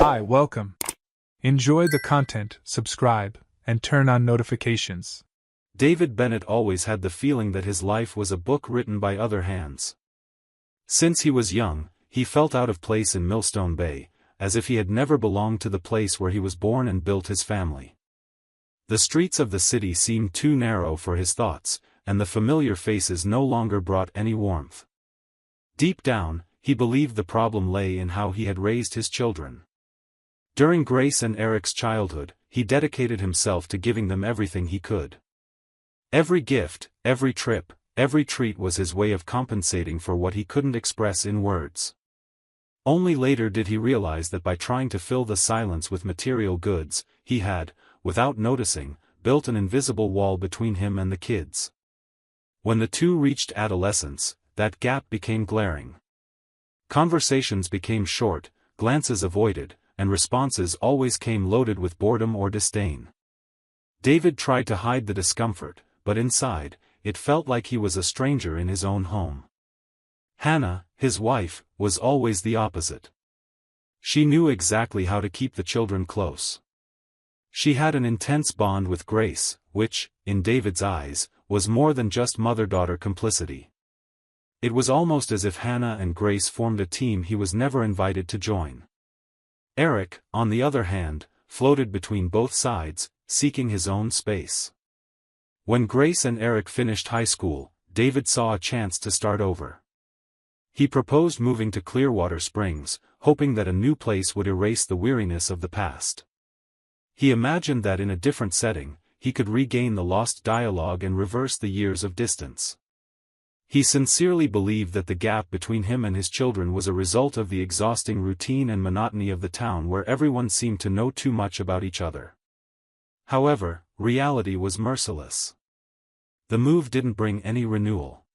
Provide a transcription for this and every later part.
Hi, welcome. Enjoy the content, subscribe, and turn on notifications. David Bennett always had the feeling that his life was a book written by other hands. Since he was young, he felt out of place in Millstone Bay, as if he had never belonged to the place where he was born and built his family. The streets of the city seemed too narrow for his thoughts, and the familiar faces no longer brought any warmth. Deep down, he believed the problem lay in how he had raised his children. During Grace and Eric's childhood, he dedicated himself to giving them everything he could. Every gift, every trip, every treat was his way of compensating for what he couldn't express in words. Only later did he realize that by trying to fill the silence with material goods, he had, without noticing, built an invisible wall between him and the kids. When the two reached adolescence, that gap became glaring. Conversations became short, glances avoided, and responses always came loaded with boredom or disdain. David tried to hide the discomfort, but inside, it felt like he was a stranger in his own home. Hannah, his wife, was always the opposite. She knew exactly how to keep the children close. She had an intense bond with Grace, which, in David's eyes, was more than just mother-daughter complicity. It was almost as if Hannah and Grace formed a team he was never invited to join. Eric, on the other hand, floated between both sides, seeking his own space. When Grace and Eric finished high school, David saw a chance to start over. He proposed moving to Clearwater Springs, hoping that a new place would erase the weariness of the past. He imagined that in a different setting, he could regain the lost dialogue and reverse the years of distance. He sincerely believed that the gap between him and his children was a result of the exhausting routine and monotony of the town where everyone seemed to know too much about each other. However, reality was merciless. The move didn't bring any renewal.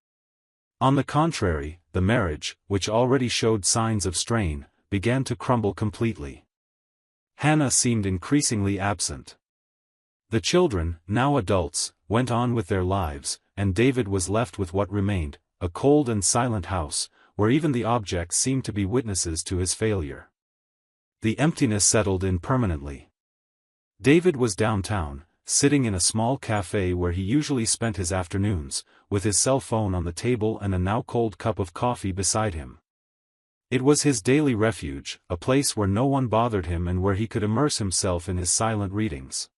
On the contrary, the marriage, which already showed signs of strain, began to crumble completely. Hannah seemed increasingly absent. The children, now adults, went on with their lives, and David was left with what remained, a cold and silent house, where even the objects seemed to be witnesses to his failure. The emptiness settled in permanently. David was downtown, sitting in a small cafe where he usually spent his afternoons, with his cell phone on the table and a now-cold cup of coffee beside him. It was his daily refuge, a place where no one bothered him and where he could immerse himself in his silent readings.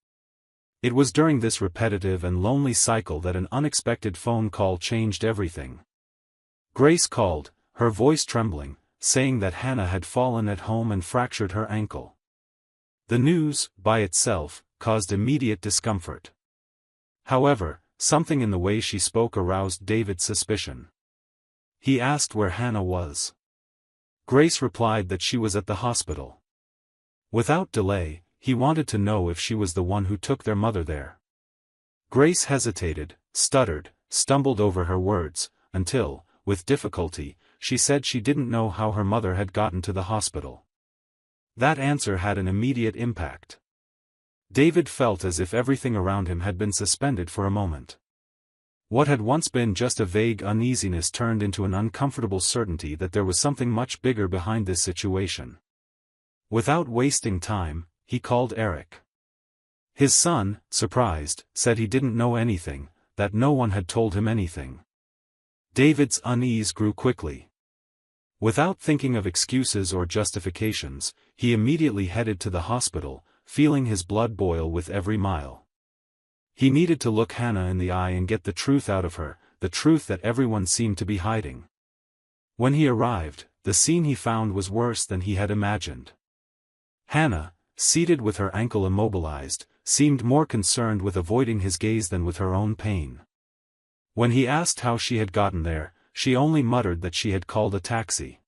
It was during this repetitive and lonely cycle that an unexpected phone call changed everything. Grace called, her voice trembling, saying that Hannah had fallen at home and fractured her ankle. The news, by itself, caused immediate discomfort. However, something in the way she spoke aroused David's suspicion. He asked where Hannah was. Grace replied that she was at the hospital. Without delay, he wanted to know if she was the one who took their mother there. Grace hesitated, stuttered, stumbled over her words, until, with difficulty, she said she didn't know how her mother had gotten to the hospital. That answer had an immediate impact. David felt as if everything around him had been suspended for a moment. What had once been just a vague uneasiness turned into an uncomfortable certainty that there was something much bigger behind this situation. Without wasting time, he called Eric. His son, surprised, said he didn't know anything, that no one had told him anything. David's unease grew quickly. Without thinking of excuses or justifications, he immediately headed to the hospital, feeling his blood boil with every mile. He needed to look Hannah in the eye and get the truth out of her, the truth that everyone seemed to be hiding. When he arrived, the scene he found was worse than he had imagined. Hannah, seated with her ankle immobilized, seemed more concerned with avoiding his gaze than with her own pain. When he asked how she had gotten there, she only muttered that she had called a taxi.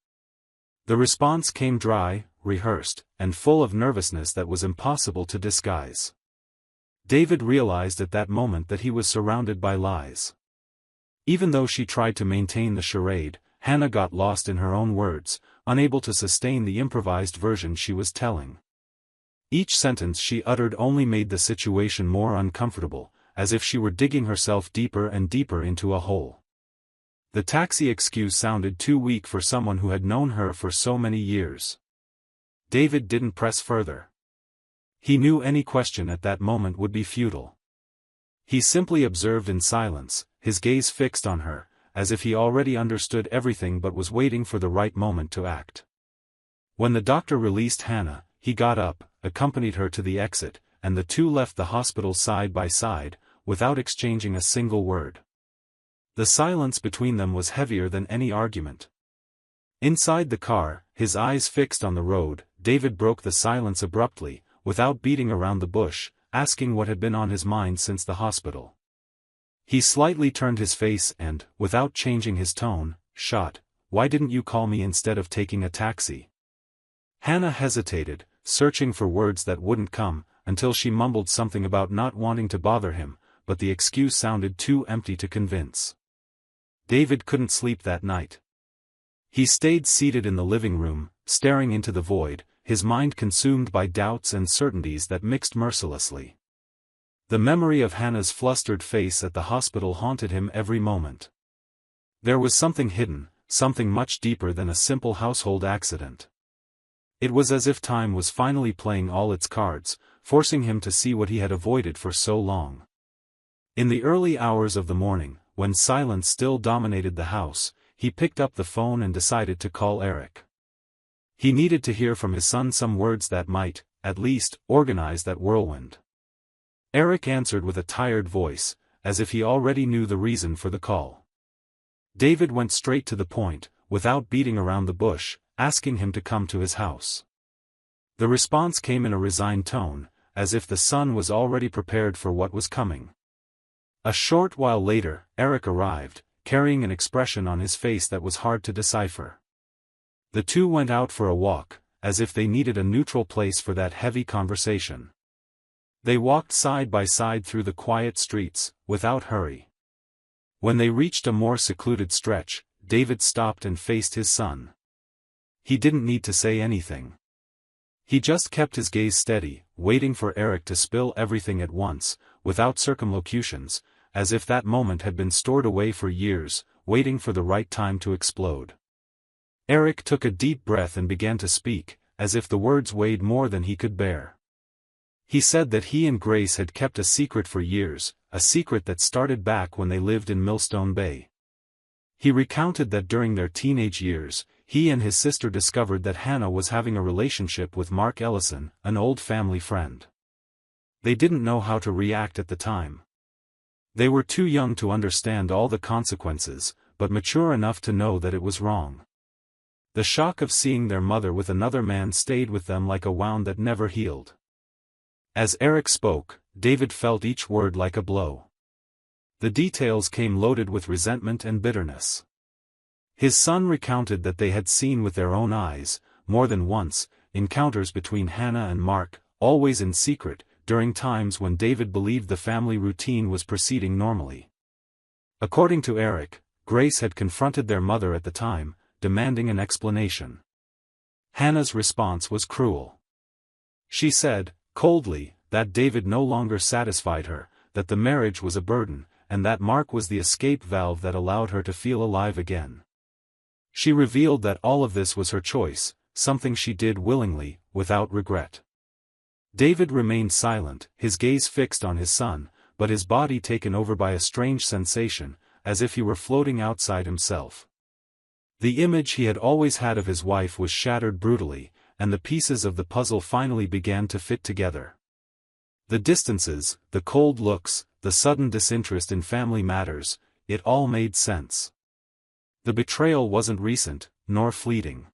The response came dry, rehearsed, and full of nervousness that was impossible to disguise. David realized at that moment that he was surrounded by lies. Even though she tried to maintain the charade, Hannah got lost in her own words, unable to sustain the improvised version she was telling. Each sentence she uttered only made the situation more uncomfortable, as if she were digging herself deeper and deeper into a hole. The taxi excuse sounded too weak for someone who had known her for so many years. David didn't press further. He knew any question at that moment would be futile. He simply observed in silence, his gaze fixed on her, as if he already understood everything but was waiting for the right moment to act. When the doctor released Hannah, he got up, accompanied her to the exit, and the two left the hospital side by side, without exchanging a single word. The silence between them was heavier than any argument. Inside the car, his eyes fixed on the road, David broke the silence abruptly, without beating around the bush, asking what had been on his mind since the hospital. He slightly turned his face and, without changing his tone, shot, "Why didn't you call me instead of taking a taxi?" Hannah hesitated, searching for words that wouldn't come, until she mumbled something about not wanting to bother him, but the excuse sounded too empty to convince. David couldn't sleep that night. He stayed seated in the living room, staring into the void, his mind consumed by doubts and certainties that mixed mercilessly. The memory of Hannah's flustered face at the hospital haunted him every moment. There was something hidden, something much deeper than a simple household accident. It was as if time was finally playing all its cards, forcing him to see what he had avoided for so long. In the early hours of the morning, when silence still dominated the house, he picked up the phone and decided to call Eric. He needed to hear from his son some words that might, at least, organize that whirlwind. Eric answered with a tired voice, as if he already knew the reason for the call. David went straight to the point, without beating around the bush, asking him to come to his house. The response came in a resigned tone, as if the son was already prepared for what was coming. A short while later, Eric arrived, carrying an expression on his face that was hard to decipher. The two went out for a walk, as if they needed a neutral place for that heavy conversation. They walked side by side through the quiet streets, without hurry. When they reached a more secluded stretch, David stopped and faced his son. He didn't need to say anything. He just kept his gaze steady, waiting for Eric to spill everything at once, without circumlocutions, as if that moment had been stored away for years, waiting for the right time to explode. Eric took a deep breath and began to speak, as if the words weighed more than he could bear. He said that he and Grace had kept a secret for years, a secret that started back when they lived in Millstone Bay. He recounted that during their teenage years, he and his sister discovered that Hannah was having a relationship with Mark Ellison, an old family friend. They didn't know how to react at the time. They were too young to understand all the consequences, but mature enough to know that it was wrong. The shock of seeing their mother with another man stayed with them like a wound that never healed. As Eric spoke, David felt each word like a blow. The details came loaded with resentment and bitterness. His son recounted that they had seen with their own eyes, more than once, encounters between Hannah and Mark, always in secret, during times when David believed the family routine was proceeding normally. According to Eric, Grace had confronted their mother at the time, demanding an explanation. Hannah's response was cruel. She said, coldly, that David no longer satisfied her, that the marriage was a burden, and that Mark was the escape valve that allowed her to feel alive again. She revealed that all of this was her choice, something she did willingly, without regret. David remained silent, his gaze fixed on his son, but his body taken over by a strange sensation, as if he were floating outside himself. The image he had always had of his wife was shattered brutally, and the pieces of the puzzle finally began to fit together. The distances, the cold looks, the sudden disinterest in family matters, it all made sense. The betrayal wasn't recent, nor fleeting.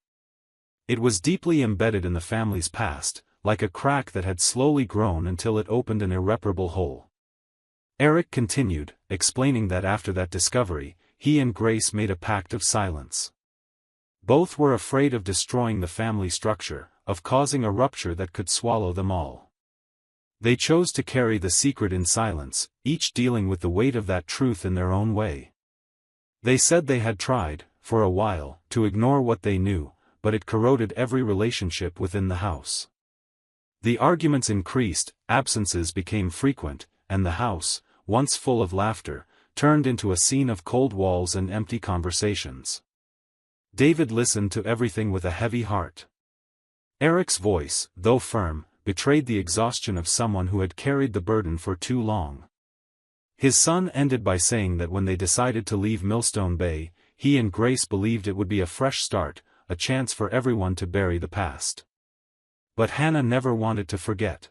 It was deeply embedded in the family's past, like a crack that had slowly grown until it opened an irreparable hole. Eric continued, explaining that after that discovery, he and Grace made a pact of silence. Both were afraid of destroying the family structure, of causing a rupture that could swallow them all. They chose to carry the secret in silence, each dealing with the weight of that truth in their own way. They said they had tried, for a while, to ignore what they knew, but it corroded every relationship within the house. The arguments increased, absences became frequent, and the house, once full of laughter, turned into a scene of cold walls and empty conversations. David listened to everything with a heavy heart. Eric's voice, though firm, betrayed the exhaustion of someone who had carried the burden for too long. His son ended by saying that when they decided to leave Millstone Bay, he and Grace believed it would be a fresh start, a chance for everyone to bury the past. But Hannah never wanted to forget.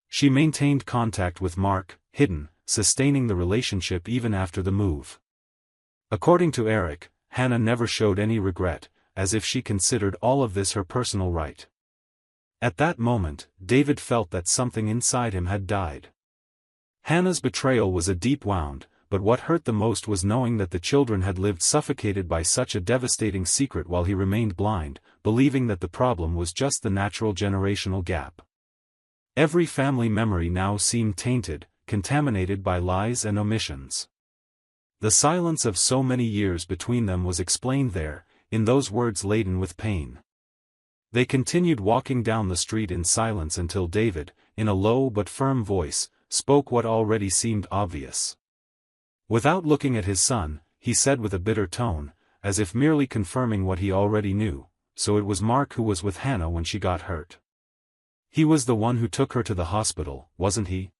She maintained contact with Mark, hidden, sustaining the relationship even after the move. According to Eric, Hannah never showed any regret, as if she considered all of this her personal right. At that moment, David felt that something inside him had died. Hannah's betrayal was a deep wound, but what hurt the most was knowing that the children had lived suffocated by such a devastating secret while he remained blind, believing that the problem was just the natural generational gap. Every family memory now seemed tainted, contaminated by lies and omissions. The silence of so many years between them was explained there, in those words laden with pain. They continued walking down the street in silence until David, in a low but firm voice, spoke what already seemed obvious. Without looking at his son, he said with a bitter tone, as if merely confirming what he already knew, "So it was Mark who was with Hannah when she got hurt. He was the one who took her to the hospital, wasn't he?"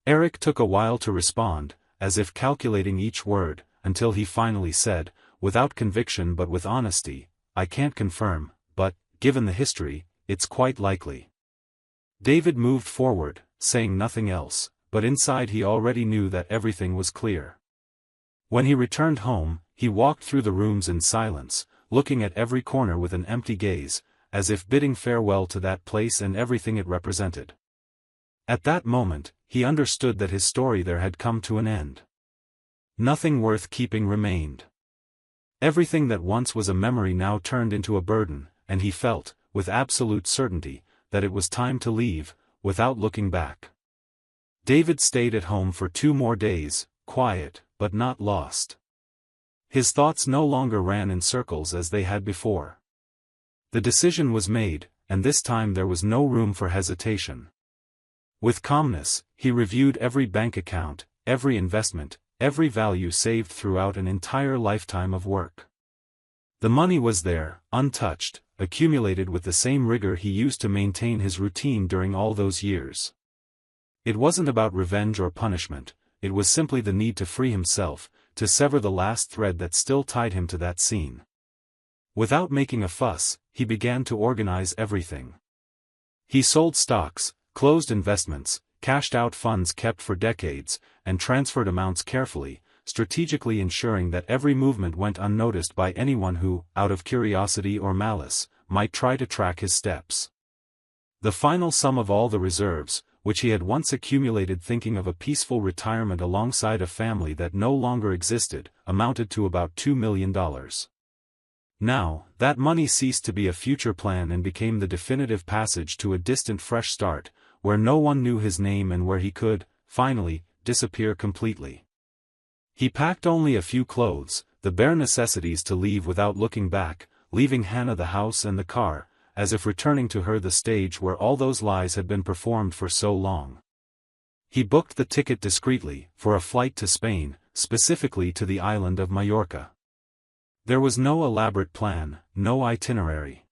Eric took a while to respond, as if calculating each word, until he finally said, without conviction but with honesty, "I can't confirm, but, given the history, it's quite likely." David moved forward, saying nothing else, but inside he already knew that everything was clear. When he returned home, he walked through the rooms in silence, looking at every corner with an empty gaze, as if bidding farewell to that place and everything it represented. At that moment, he understood that his story there had come to an end. Nothing worth keeping remained. Everything that once was a memory now turned into a burden, and he felt, with absolute certainty, that it was time to leave, without looking back. David stayed at home for 2 more days, quiet, but not lost. His thoughts no longer ran in circles as they had before. The decision was made, and this time there was no room for hesitation. With calmness, he reviewed every bank account, every investment, every value saved throughout an entire lifetime of work. The money was there, untouched, accumulated with the same rigor he used to maintain his routine during all those years. It wasn't about revenge or punishment, it was simply the need to free himself, to sever the last thread that still tied him to that scene. Without making a fuss, he began to organize everything. He sold stocks, closed investments, cashed out funds kept for decades, and transferred amounts carefully, strategically ensuring that every movement went unnoticed by anyone who, out of curiosity or malice, might try to track his steps. The final sum of all the reserves, which he had once accumulated thinking of a peaceful retirement alongside a family that no longer existed, amounted to about $2 million. Now, that money ceased to be a future plan and became the definitive passage to a distant fresh start, where no one knew his name and where he could, finally, disappear completely. He packed only a few clothes, the bare necessities to leave without looking back, leaving Hannah the house and the car, as if returning to her the stage where all those lies had been performed for so long. He booked the ticket discreetly, for a flight to Spain, specifically to the island of Majorca. There was no elaborate plan, no itinerary.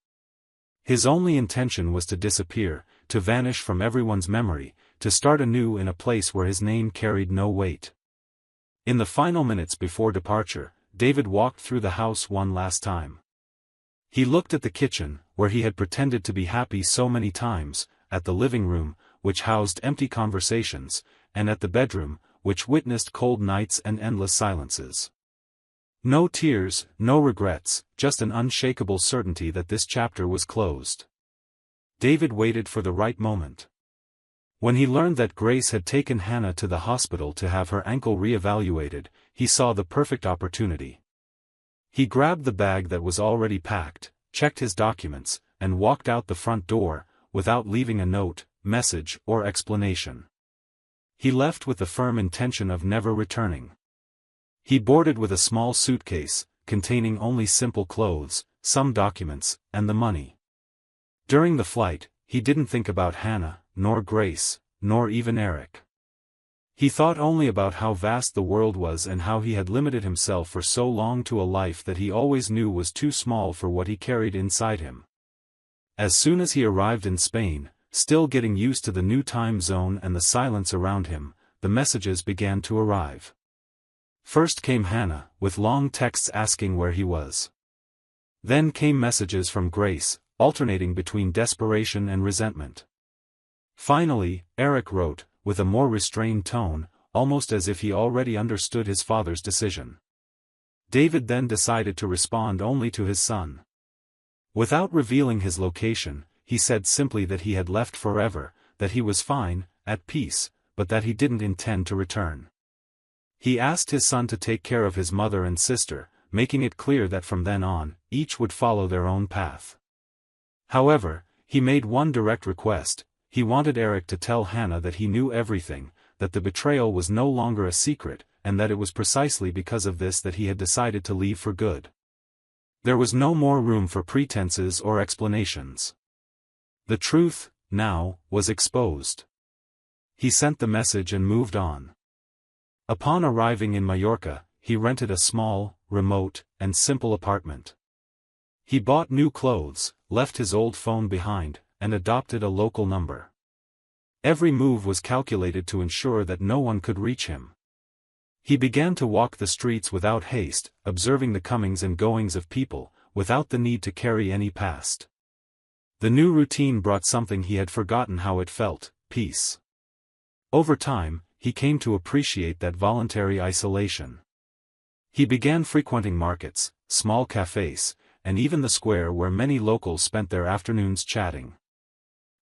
His only intention was to disappear, to vanish from everyone's memory, to start anew in a place where his name carried no weight. In the final minutes before departure, David walked through the house one last time. He looked at the kitchen, where he had pretended to be happy so many times, at the living room, which housed empty conversations, and at the bedroom, which witnessed cold nights and endless silences. No tears, no regrets, just an unshakable certainty that this chapter was closed. David waited for the right moment. When he learned that Grace had taken Hannah to the hospital to have her ankle re-evaluated, he saw the perfect opportunity. He grabbed the bag that was already packed, checked his documents, and walked out the front door, without leaving a note, message, or explanation. He left with the firm intention of never returning. He boarded with a small suitcase, containing only simple clothes, some documents, and the money. During the flight, he didn't think about Hannah, nor Grace, nor even Eric. He thought only about how vast the world was and how he had limited himself for so long to a life that he always knew was too small for what he carried inside him. As soon as he arrived in Spain, still getting used to the new time zone and the silence around him, the messages began to arrive. First came Hannah, with long texts asking where he was. Then came messages from Grace, alternating between desperation and resentment. Finally, Eric wrote, with a more restrained tone, almost as if he already understood his father's decision. David then decided to respond only to his son. Without revealing his location, he said simply that he had left forever, that he was fine, at peace, but that he didn't intend to return. He asked his son to take care of his mother and sister, making it clear that from then on, each would follow their own path. However, he made one direct request. He wanted Eric to tell Hannah that he knew everything, that the betrayal was no longer a secret, and that it was precisely because of this that he had decided to leave for good. There was no more room for pretenses or explanations. The truth, now, was exposed. He sent the message and moved on. Upon arriving in Mallorca, he rented a small, remote, and simple apartment. He bought new clothes, left his old phone behind, and adopted a local number. Every move was calculated to ensure that no one could reach him. He began to walk the streets without haste, observing the comings and goings of people, without the need to carry any past. The new routine brought something he had forgotten how it felt: peace. Over time, he came to appreciate that voluntary isolation. He began frequenting markets, small cafes, and even the square where many locals spent their afternoons chatting.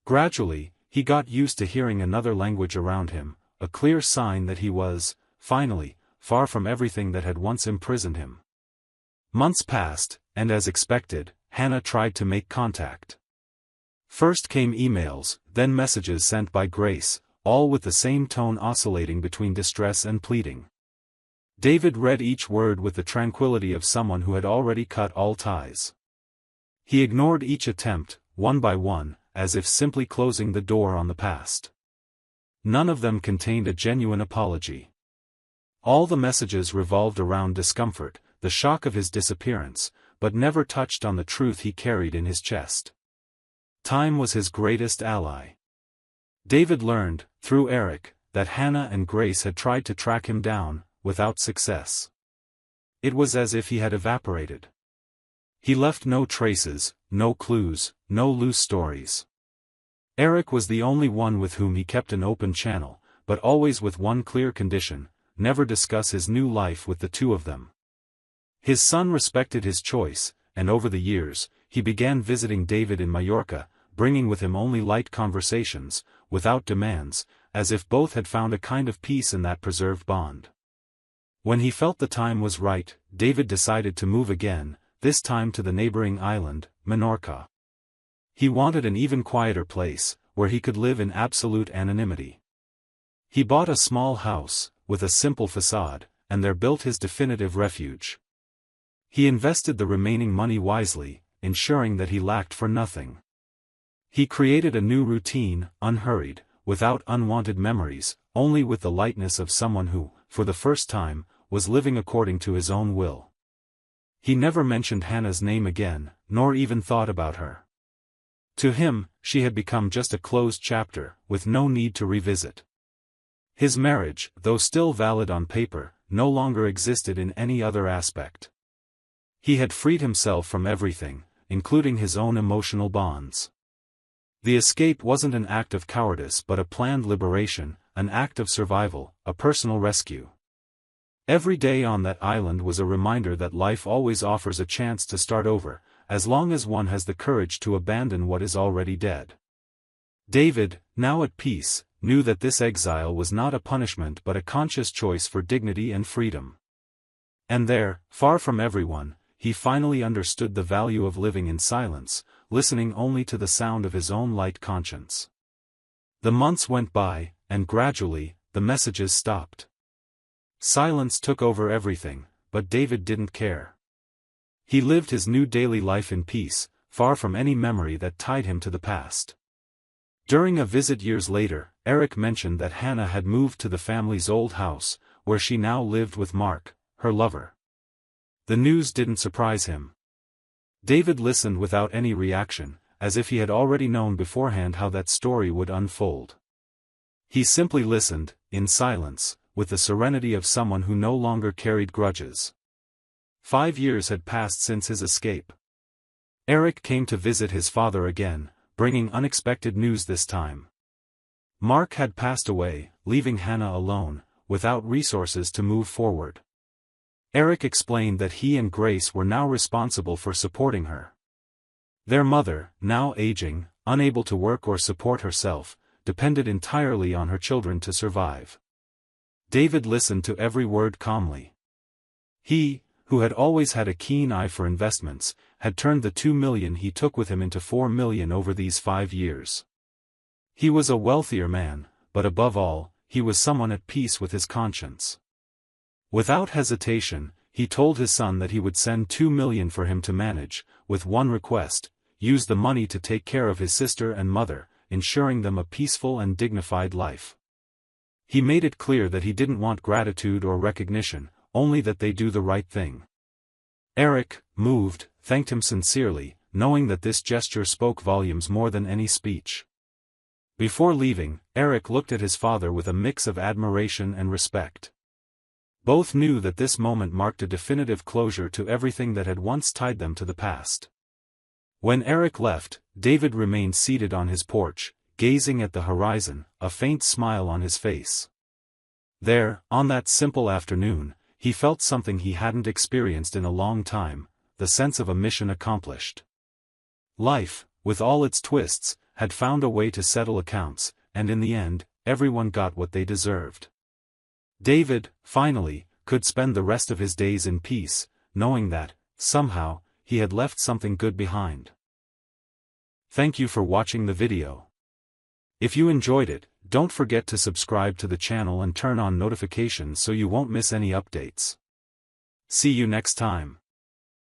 Gradually, he got used to hearing another language around him, a clear sign that he was, finally, far from everything that had once imprisoned him. Months passed, and as expected, Hannah tried to make contact. First came emails, then messages sent by Grace, all with the same tone oscillating between distress and pleading. David read each word with the tranquility of someone who had already cut all ties. He ignored each attempt, one by one, as if simply closing the door on the past. None of them contained a genuine apology. All the messages revolved around discomfort, the shock of his disappearance, but never touched on the truth he carried in his chest. Time was his greatest ally. David learned, through Eric, that Hannah and Grace had tried to track him down, without success. It was as if he had evaporated. He left no traces, no clues, no loose stories. Eric was the only one with whom he kept an open channel, but always with one clear condition: never discuss his new life with the two of them. His son respected his choice, and over the years, he began visiting David in Mallorca, bringing with him only light conversations, without demands, as if both had found a kind of peace in that preserved bond. When he felt the time was right, David decided to move again, this time to the neighboring island, Menorca. He wanted an even quieter place, where he could live in absolute anonymity. He bought a small house, with a simple facade, and there built his definitive refuge. He invested the remaining money wisely, ensuring that he lacked for nothing. He created a new routine, unhurried, without unwanted memories, only with the lightness of someone who, for the first time, was living according to his own will. He never mentioned Hannah's name again, nor even thought about her. To him, she had become just a closed chapter, with no need to revisit. His marriage, though still valid on paper, no longer existed in any other aspect. He had freed himself from everything, including his own emotional bonds. The escape wasn't an act of cowardice but a planned liberation, an act of survival, a personal rescue. Every day on that island was a reminder that life always offers a chance to start over, as long as one has the courage to abandon what is already dead. David, now at peace, knew that this exile was not a punishment but a conscious choice for dignity and freedom. And there, far from everyone, he finally understood the value of living in silence, listening only to the sound of his own light conscience. The months went by, and gradually, the messages stopped. Silence took over everything, but David didn't care. He lived his new daily life in peace, far from any memory that tied him to the past. During a visit years later, Eric mentioned that Hannah had moved to the family's old house, where she now lived with Mark, her lover. The news didn't surprise him. David listened without any reaction, as if he had already known beforehand how that story would unfold. He simply listened, in silence, with the serenity of someone who no longer carried grudges. 5 years had passed since his escape. Eric came to visit his father again, bringing unexpected news this time. Mark had passed away, leaving Hannah alone, without resources to move forward. Eric explained that he and Grace were now responsible for supporting her. Their mother, now aging, unable to work or support herself, depended entirely on her children to survive. David listened to every word calmly. He, who had always had a keen eye for investments, had turned the $2 million he took with him into $4 million over these 5 years. He was a wealthier man, but above all, he was someone at peace with his conscience. Without hesitation, he told his son that he would send $2 million for him to manage, with one request: use the money to take care of his sister and mother, ensuring them a peaceful and dignified life. He made it clear that he didn't want gratitude or recognition, only that they do the right thing. Eric, moved, thanked him sincerely, knowing that this gesture spoke volumes more than any speech. Before leaving, Eric looked at his father with a mix of admiration and respect. Both knew that this moment marked a definitive closure to everything that had once tied them to the past. When Eric left, David remained seated on his porch, gazing at the horizon, a faint smile on his face. There, on that simple afternoon, he felt something he hadn't experienced in a long time: the sense of a mission accomplished. Life, with all its twists, had found a way to settle accounts, and in the end, everyone got what they deserved. David, finally, could spend the rest of his days in peace, knowing that, somehow, he had left something good behind. Thank you for watching the video. If you enjoyed it, don't forget to subscribe to the channel and turn on notifications so you won't miss any updates. See you next time.